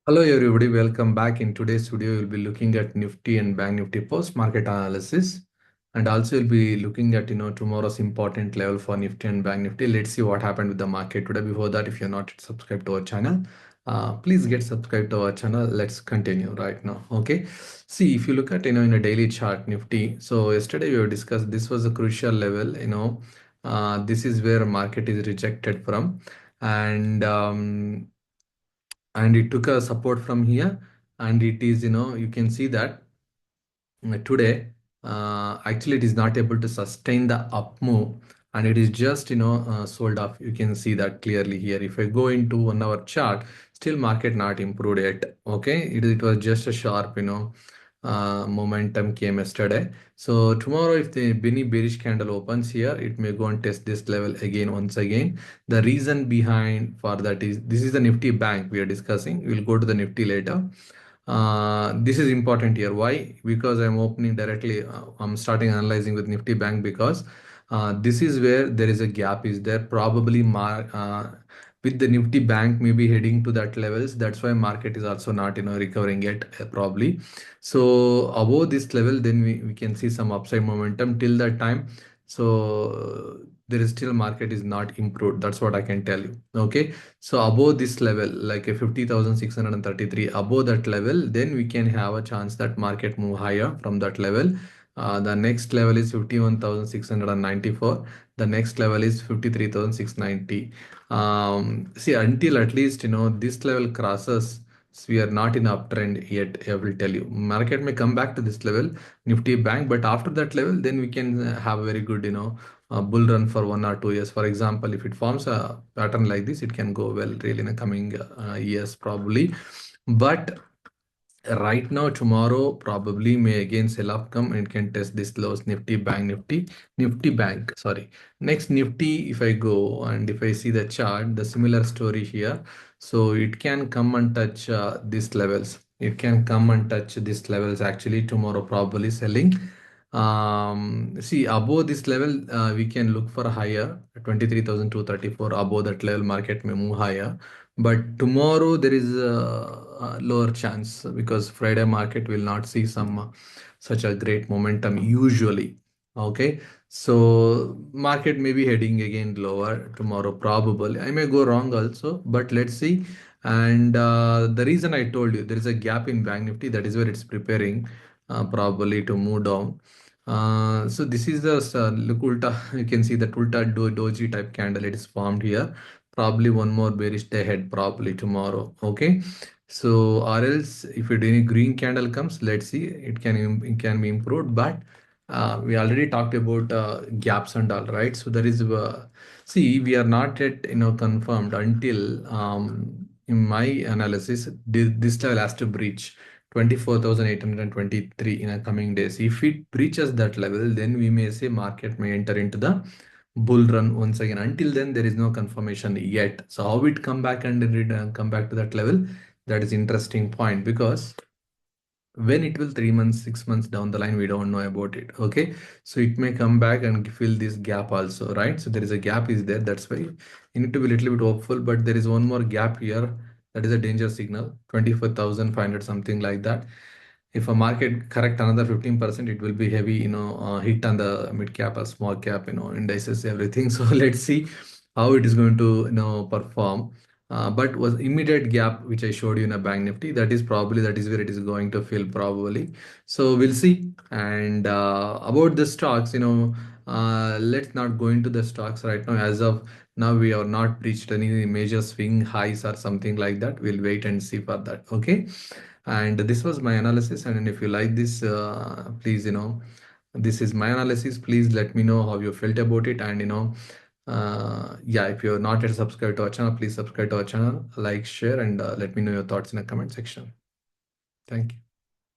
Hello everybody, welcome back. In today's video, we'll be looking at Nifty and Bank Nifty post-market analysis, and also we'll be looking at tomorrow's important level for Nifty and Bank Nifty. Let's see what happened with the market today. Before that, if you're not yet subscribed to our channel, please get subscribed to our channel. Let's continue right now. Okay. See, if you look at in a daily chart Nifty. So yesterday we have discussed this was a crucial level. This is where market is rejected from, and it took a support from here, and it is you can see that today actually it is not able to sustain the up move, and it is just sold off. You can see that clearly here. If I go into 1 hour chart, still market not improved yet. Okay, it was just a sharp momentum came yesterday. So tomorrow, if the mini bearish candle opens here, it may go and test this level again once again. The reason behind for that is this is the Nifty bank we are discussing. We'll go to the Nifty later. This is important here. Why? Because I'm opening directly. I'm starting analyzing with Nifty bank because this is where there is a gap. Is there probably with the Nifty bank maybe heading to that levels? That's why market is also not recovering yet probably. So above this level, then we can see some upside momentum till that time. So there is still market is not improved. That's what I can tell you. Okay. So above this level, like a 50,633, above that level, then we can have a chance that market move higher from that level. The next level is 51,694. The next level is 53,690. See, until at least this level crosses, so we are not in uptrend yet. I will tell you, market may come back to this level, Nifty bank, but after that level, then we can have a very good bull run for 1 or 2 years. For example, if it forms a pattern like this, it can go well really in the coming years probably. But right now, tomorrow probably may again sell off come and can test this lows. Nifty bank, sorry. Next Nifty, if I go and if I see the chart, the similar story here. So it can come and touch these levels. It can come and touch these levels actually tomorrow probably selling. See, above this level, we can look for a higher 23,234. Above that level, market may move higher. But tomorrow there is a lower chance because Friday market will not see some such a great momentum usually. Okay, so market may be heading again lower tomorrow probably. I may go wrong also, but let's see. And the reason I told you there is a gap in Bank Nifty, that is where it's preparing probably to move down. So this is the look ulta. You can see the doji type candle. It is formed here. Probably one more bearish day ahead. Probably tomorrow. Okay. So or else if it any green candle comes, let's see. It can be improved. But we already talked about gaps and all, right? So there is see, we are not yet confirmed until in my analysis this level has to breach 24,823 in a coming days. If it breaches that level, then we may say market may enter into the bull run once again. Until then, there is no confirmation yet. So how it come back and come back to that level, that is interesting point, because when it will 3 months 6 months down the line, we don't know about it. Okay, so it may come back and fill this gap also, right? So there is a gap is there, that's why you need to be a little bit hopeful. But there is one more gap here, that is a danger signal, 24,500 something like that. If a market correct another 15%, it will be heavy hit on the mid cap or small cap indices, everything. So let's see how it is going to perform. But was immediate gap which I showed you in a bank Nifty, that is where it is going to fill probably. So we'll see. And about the stocks, let's not go into the stocks right now. As of now, we have not reached any major swing highs or something like that. We'll wait and see for that. Okay. And this was my analysis. And if you like this, please, this is my analysis. Please let me know how you felt about it. And yeah, if you're not yet subscribed to our channel, please subscribe to our channel, like, share, and let me know your thoughts in the comment section. Thank you.